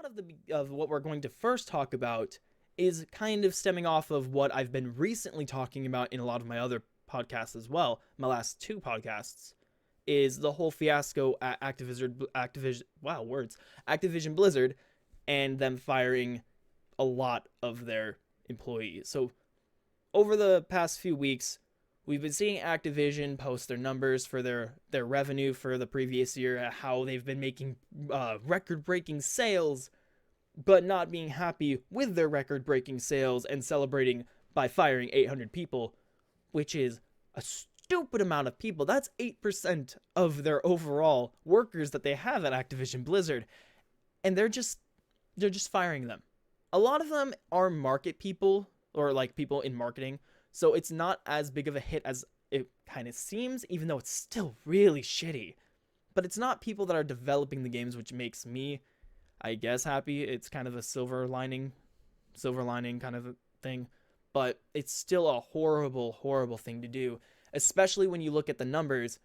lot of what we're going to first talk about is kind of stemming off of what I've been recently talking about in a lot of my other podcasts as well. My last two podcasts is the whole fiasco at Activision Blizzard, and them firing a lot of their employees. So over the past few weeks, we've been seeing Activision post their numbers for their revenue for the previous year, how they've been making record-breaking sales, but not being happy with their record-breaking sales and celebrating by firing 800 people, which is a stupid amount of people. That's 8% of their overall workers that they have at Activision Blizzard, and they're just firing them. A lot of them are market people, or like people in marketing, so it's not as big of a hit as it kind of seems, even though it's still really shitty. But it's not people that are developing the games, which makes me, I guess, happy. It's kind of a silver lining kind of a thing. But it's still a horrible, horrible thing to do, especially when you look at the numbers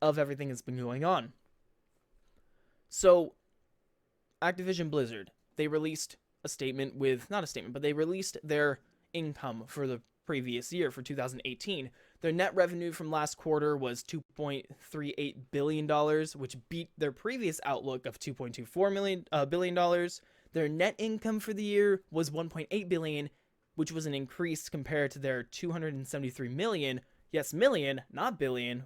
of everything that's been going on. So, Activision Blizzard, they released they released their income for the previous year, for 2018. Their net revenue from last quarter was $2.38 billion, which beat their previous outlook of $2.24 billion. Their net income for the year was $1.8 billion, which was an increase compared to their $273 million. Yes, million, not billion.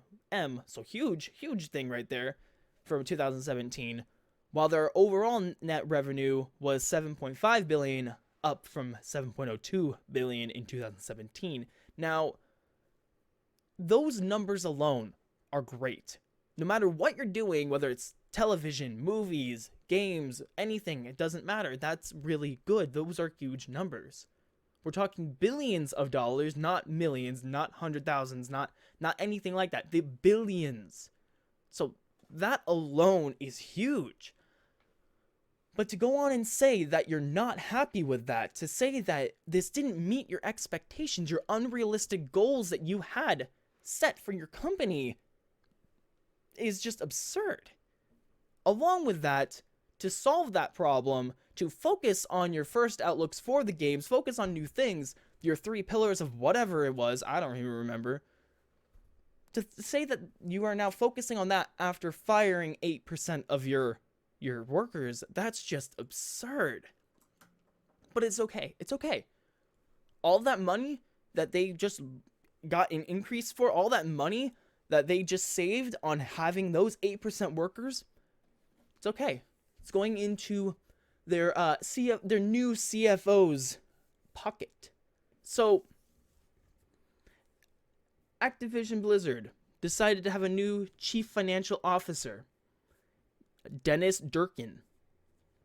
So huge thing right there from 2017. While their overall net revenue was $7.5 billion, up from $7.02 billion in 2017. Now, those numbers alone are great. No matter what you're doing, whether it's television, movies, games, anything, it doesn't matter. That's really good. Those are huge numbers. We're talking billions of dollars, not millions, not hundred thousands, not anything like that. The billions. So that alone is huge. But to go on and say that you're not happy with that, to say that this didn't meet your expectations, your unrealistic goals that you had set for your company, is just absurd. Along with that, to solve that problem, to focus on your first outlooks for the games, focus on new things, your 3 pillars of whatever it was, I don't even remember, to say that you are now focusing on that after firing 8% of your workers, that's just absurd. But it's okay. It's okay. All that money that they just got an increase for, all that money that they just saved on having those 8% workers, it's okay. It's going into their new CFO's pocket. So, Activision Blizzard decided to have a new chief financial officer, Dennis Durkin,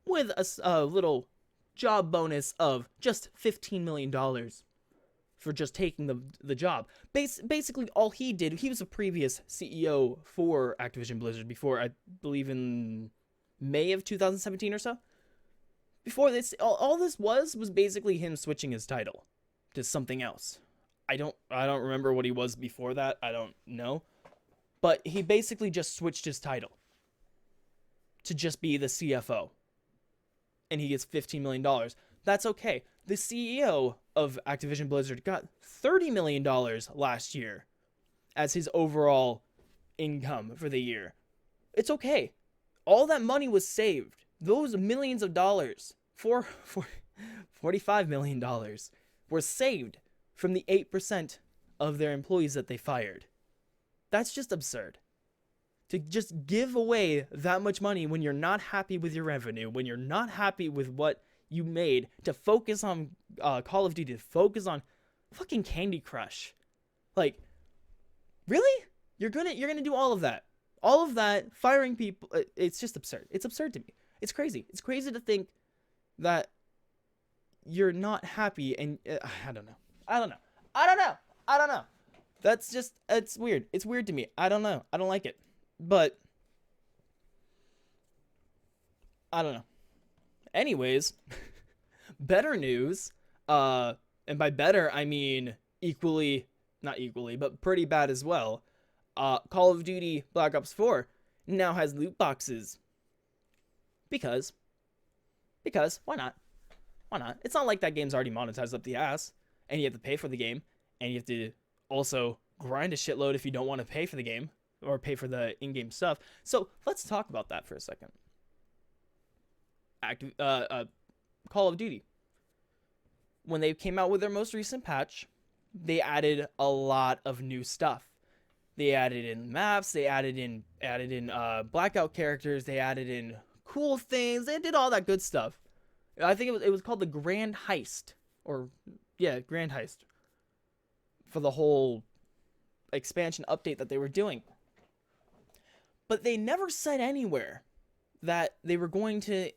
with a little job bonus of just $15 million for just taking the job. Basically, all he did, he was a previous CEO for Activision Blizzard before, I believe in May of 2017 or so. Before this, all this was basically him switching his title to something else. I don't remember what he was before that. I don't know. But he basically just switched his title to just be the CFO. And he gets $15 million. That's okay. The CEO of Activision Blizzard got $30 million last year as his overall income for the year. It's okay. All that money was saved. Those millions of dollars, $45 million, were saved from the 8% of their employees that they fired. That's just absurd. To just give away that much money when you're not happy with your revenue, when you're not happy with what you made, to focus on Call of Duty, to focus on fucking Candy Crush. Like, really? You're gonna do all of that? All of that, firing people, it's just absurd. It's absurd to me. It's crazy. It's crazy to think that you're not happy and, I don't know. That's just, it's weird. It's weird to me. I don't know. I don't like it. But, I don't know. Anyways, better news, and by better, I mean not equally, but pretty bad as well. Call of Duty Black Ops 4 now has loot boxes. Because Because why not? Why not? It's not like that game's already monetized up the ass, and you have to pay for the game, and you have to also grind a shitload if you don't want to pay for the game or pay for the in-game stuff. So let's talk about that for a second. Call of Duty. When they came out with their most recent patch, they added a lot of new stuff. They added in maps, they added in blackout characters, they added in cool things, they did all that good stuff. I think it was called the Grand Heist, Grand Heist, for the whole expansion update that they were doing. But they never said anywhere that they were going to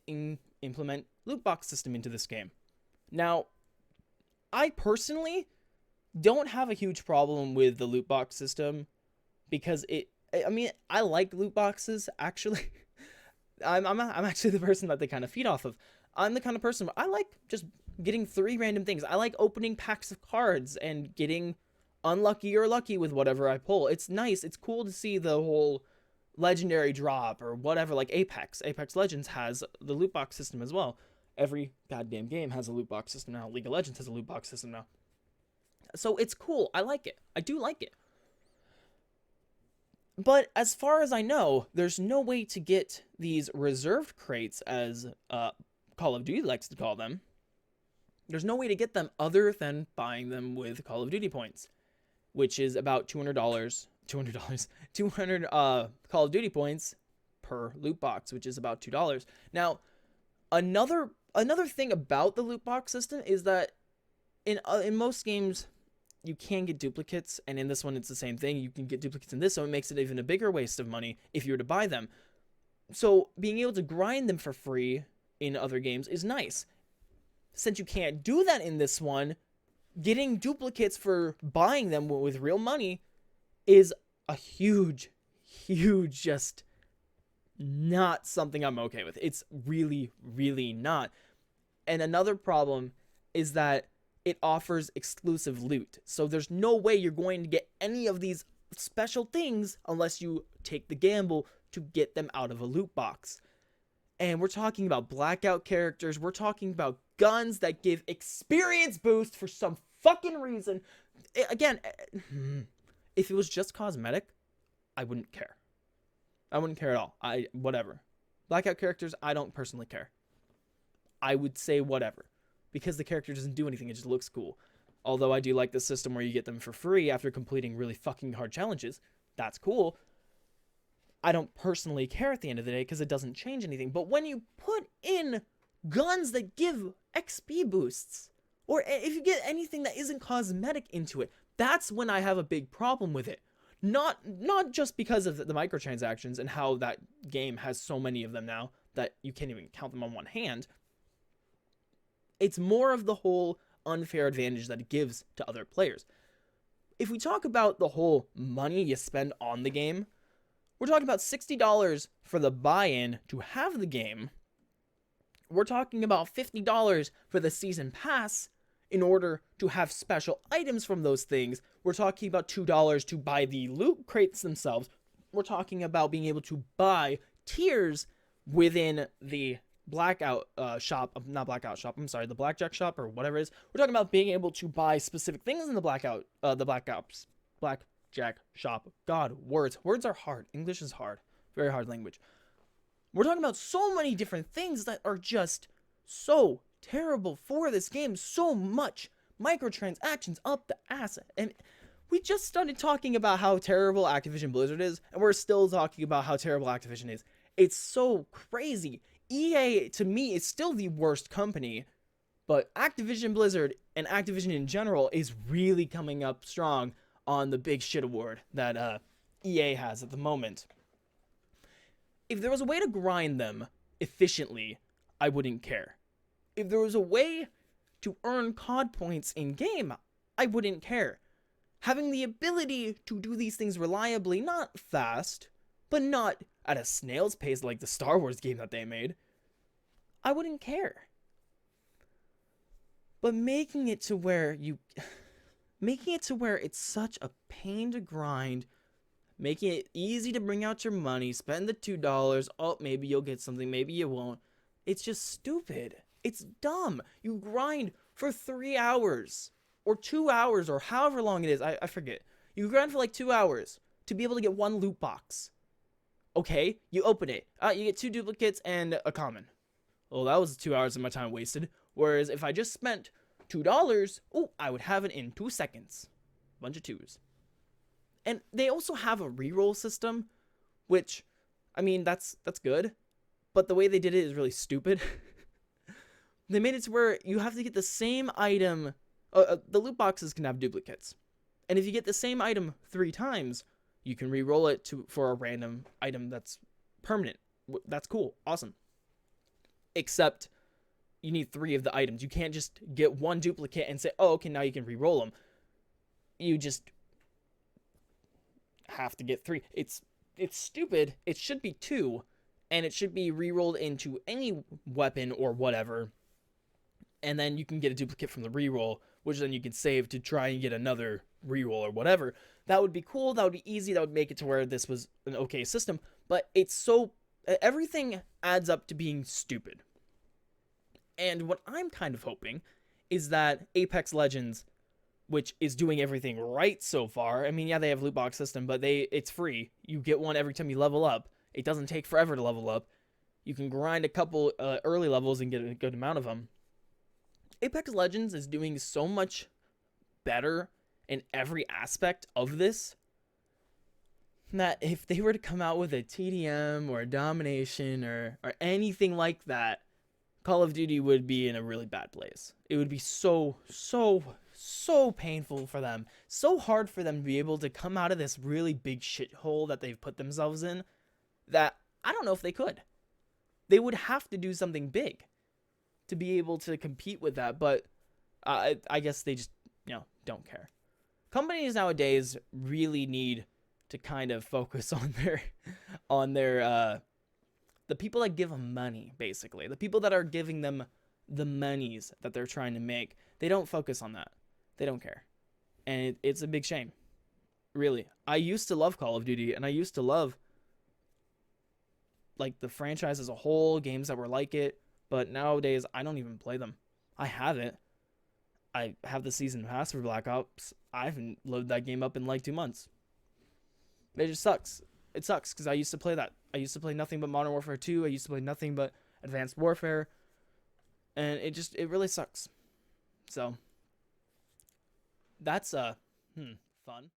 implement loot box system into this game. Now, I personally don't have a huge problem with the loot box system because I like loot boxes, actually. I'm actually the person that they kind of feed off of. I'm the kind of person I like just getting 3 random things. I like opening packs of cards and getting unlucky or lucky with whatever I pull. It's nice. It's cool to see the whole legendary drop or whatever, like Apex Legends has the loot box system as well. Every goddamn game has a loot box system now. League of Legends has a loot box system now. So it's cool. I like it. I do like it. But as far as I know, there's no way to get these reserved crates, as Call of Duty likes to call them. There's no way to get them other than buying them with Call of Duty points, which is about $200 Call of Duty points per loot box, which is about $2. Now, another thing about the loot box system is that in most games you can get duplicates, and in this one it's the same thing. You can get duplicates in this, so it makes it even a bigger waste of money if you were to buy them. So being able to grind them for free in other games is nice. Since you can't do that in this one, getting duplicates for buying them with real money is a huge just not something I'm okay with. It's really, really not. And another problem is that it offers exclusive loot. So there's no way you're going to get any of these special things unless you take the gamble to get them out of a loot box. And we're talking about blackout characters. We're talking about guns that give experience boost for some fucking reason. Again, if it was just cosmetic, I wouldn't care. I wouldn't care at all. Whatever. Blackout characters, I don't personally care. I would say whatever. Because the character doesn't do anything, it just looks cool. Although I do like the system where you get them for free after completing really fucking hard challenges. That's cool. I don't personally care at the end of the day because it doesn't change anything. But when you put in guns that give XP boosts, or if you get anything that isn't cosmetic into it, that's when I have a big problem with it. Not just because of the microtransactions and how that game has so many of them now that you can't even count them on one hand. It's more of the whole unfair advantage that it gives to other players. If we talk about the whole money you spend on the game, we're talking about $60 for the buy-in to have the game. We're talking about $50 for the season pass in order to have special items from those things. We're talking about $2 to buy the loot crates themselves. We're talking about being able to buy tiers within the blackout shop, not blackout shop, I'm sorry, the blackjack shop or whatever it is. We're talking about being able to buy specific things in the blackjack shop. God, words are hard. English is hard. Very hard language. We're talking about so many different things that are just so terrible for this game. So much microtransactions up the ass. And we just started talking about how terrible Activision Blizzard is, and we're still talking about how terrible Activision is. It's so crazy. EA, to me, is still the worst company, but Activision Blizzard and Activision in general is really coming up strong on the big shit award that EA has at the moment. If there was a way to grind them efficiently, I wouldn't care. If there was a way to earn COD points in-game, I wouldn't care. Having the ability to do these things reliably, not fast, but not at a snail's pace like the Star Wars game that they made, I wouldn't care. But making it to where it's such a pain to grind, making it easy to bring out your money, spend the $2, oh, maybe you'll get something, maybe you won't. It's just stupid. It's dumb. You grind for 3 hours or 2 hours or however long it is. I forget. You grind for like 2 hours to be able to get one loot box. Okay, you open it. You get 2 duplicates and a common. Well, that was 2 hours of my time wasted. Whereas if I just spent $2, I would have it in 2 seconds. Bunch of twos. And they also have a reroll system, which, I mean, that's good. But the way they did it is really stupid. They made it to where you have to get the same item. The loot boxes can have duplicates. And if you get the same item 3 times, you can re-roll it for a random item that's permanent. That's cool. Awesome. Except you need 3 of the items. You can't just get 1 duplicate and say, oh, okay, now you can re-roll them. You just have to get 3. It's stupid. It should be 2, and it should be re-rolled into any weapon or whatever. And then you can get a duplicate from the re-roll, which then you can save to try and get another re-roll or whatever. That would be cool. That would be easy. That would make it to where this was an okay system. But it's so... everything adds up to being stupid. And what I'm kind of hoping is that Apex Legends, which is doing everything right so far... I mean, yeah, they have loot box system, but it's free. You get one every time you level up. It doesn't take forever to level up. You can grind a couple early levels and get a good amount of them. Apex Legends is doing so much better in every aspect of this that if they were to come out with a TDM or a domination or anything like that, Call of Duty would be in a really bad place. It would be so painful for them. So hard for them to be able to come out of this really big shithole that they've put themselves in that I don't know if they could. They would have to do something big to be able to compete with that, but I guess they just, don't care. Companies nowadays really need to kind of focus on their the people that give them money, basically. The people that are giving them the monies that they're trying to make. They don't focus on that. They don't care. And it's a big shame. Really. I used to love Call of Duty, and I used to love like the franchise as a whole, games that were like it. But nowadays, I don't even play them. I have it. I have the season pass for Black Ops. I haven't loaded that game up in like 2 months. It just sucks. It sucks because I used to play that. I used to play nothing but Modern Warfare 2. I used to play nothing but Advanced Warfare. And it really sucks. So, that's fun.